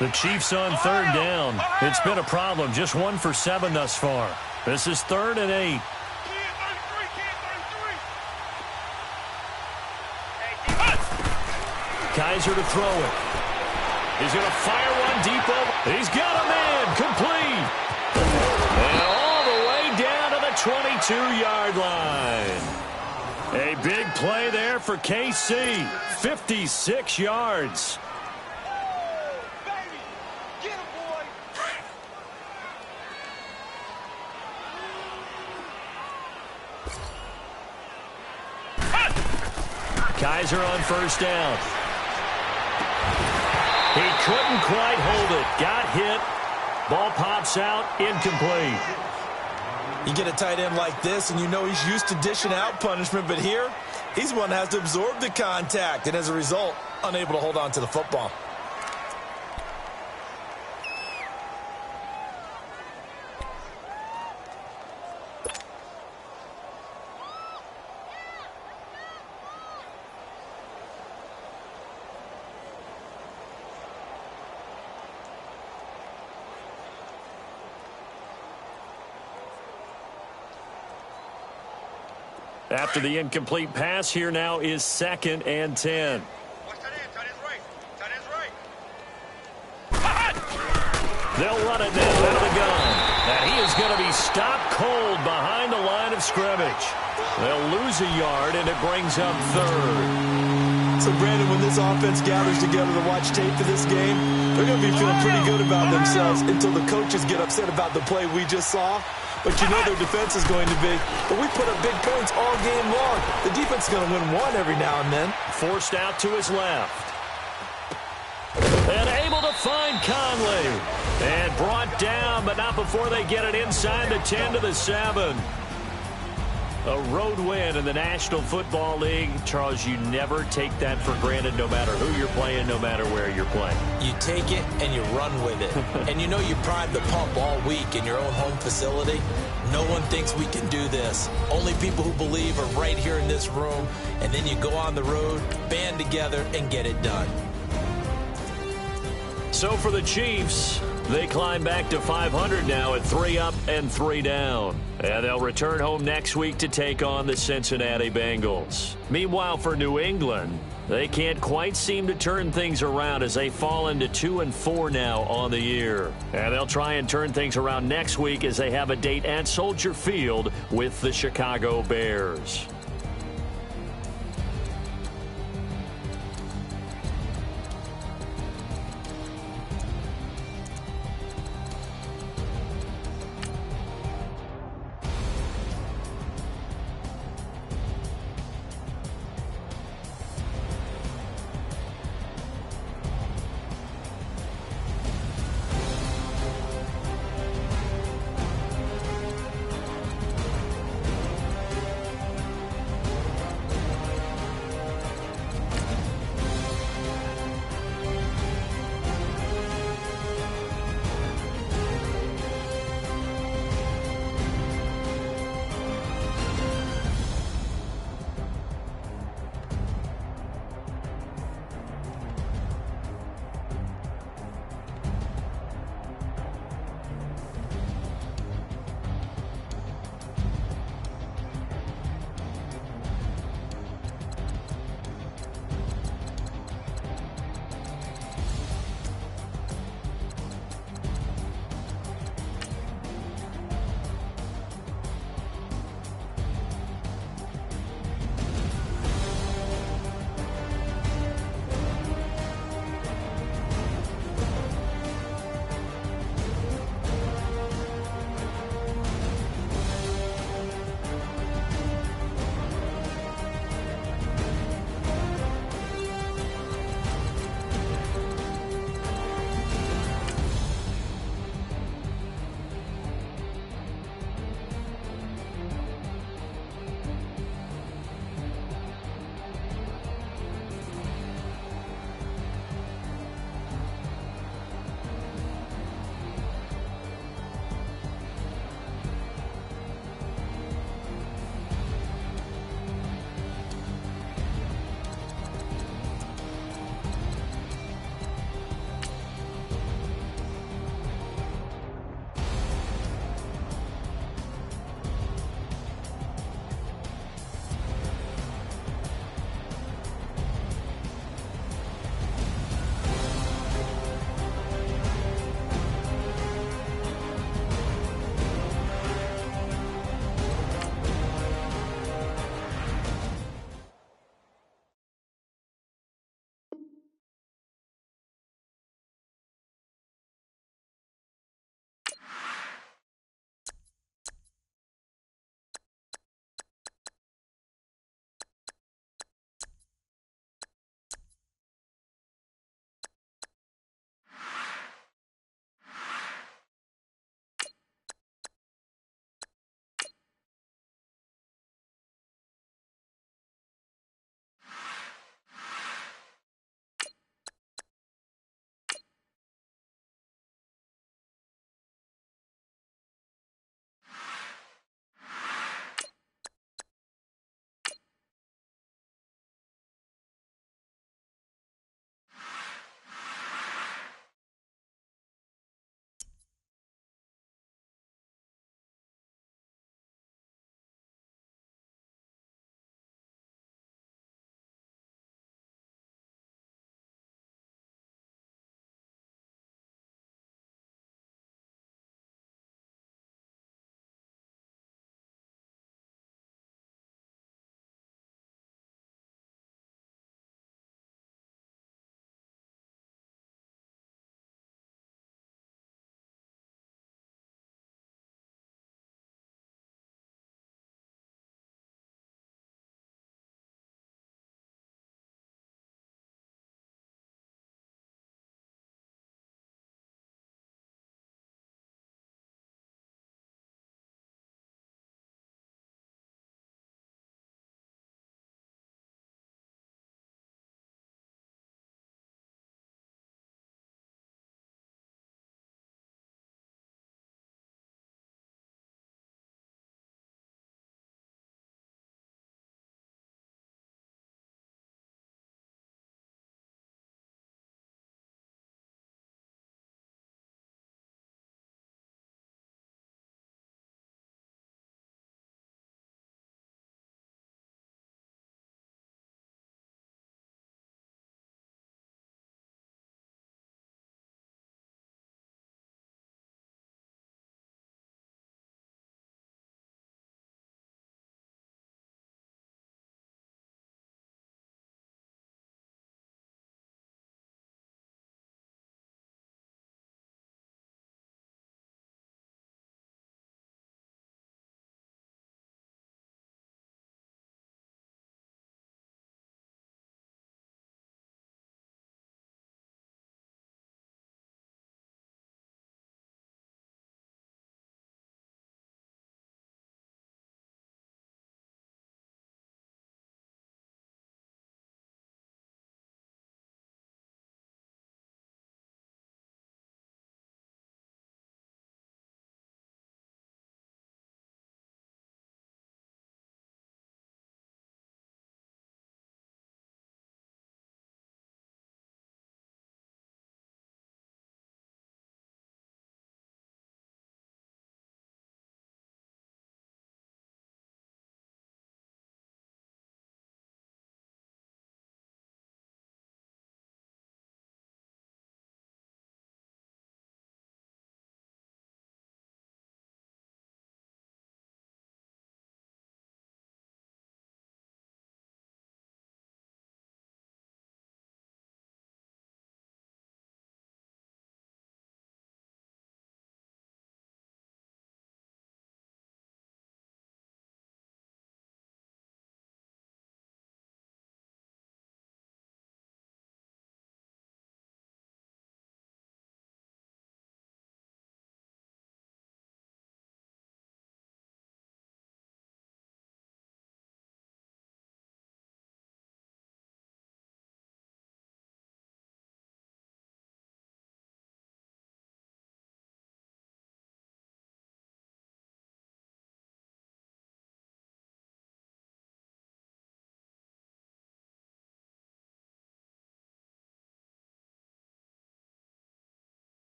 The Chiefs on third down. It's been a problem. Just 1 for 7 thus far. This is 3rd and 8. Kaiser to throw it. He's going to fire one deep over. He's got a man. Complete. And all the way down to the 22-yard line. A big play there for KC. 56 yards. Kaiser on first down. He couldn't quite hold it. Got hit. Ball pops out. Incomplete. You get a tight end like this, and you know he's used to dishing out punishment, but here, he's the one that has to absorb the contact, and as a result, unable to hold on to the football. After the incomplete pass, here now is 2nd and 10. Watch that end. Tight end's right. They'll run it now out of the gun. And he is going to be stopped cold behind the line of scrimmage. They'll lose a yard, and it brings up 3rd. So, Brandon, when this offense gathers together to watch tape for this game, they're going to be feeling pretty good about themselves until the coaches get upset about the play we just saw. But you know their defense is going to be. But we put up big points all game long. The defense is going to win one every now and then. Forced out to his left. And able to find Conley. And brought down, but not before they get it inside the 10 to the 7. A road win in the National Football League. Charles, you never take that for granted no matter who you're playing, no matter where you're playing. You take it and you run with it. And you know you prime the pump all week in your own home facility. No one thinks we can do this. Only people who believe are right here in this room. And then you go on the road, band together, and get it done. So for the Chiefs, they climb back to 500 now at 3 up and 3 down. And they'll return home next week to take on the Cincinnati Bengals. Meanwhile, for New England, they can't quite seem to turn things around as they fall into 2 and 4 now on the year. And they'll try and turn things around next week as they have a date at Soldier Field with the Chicago Bears.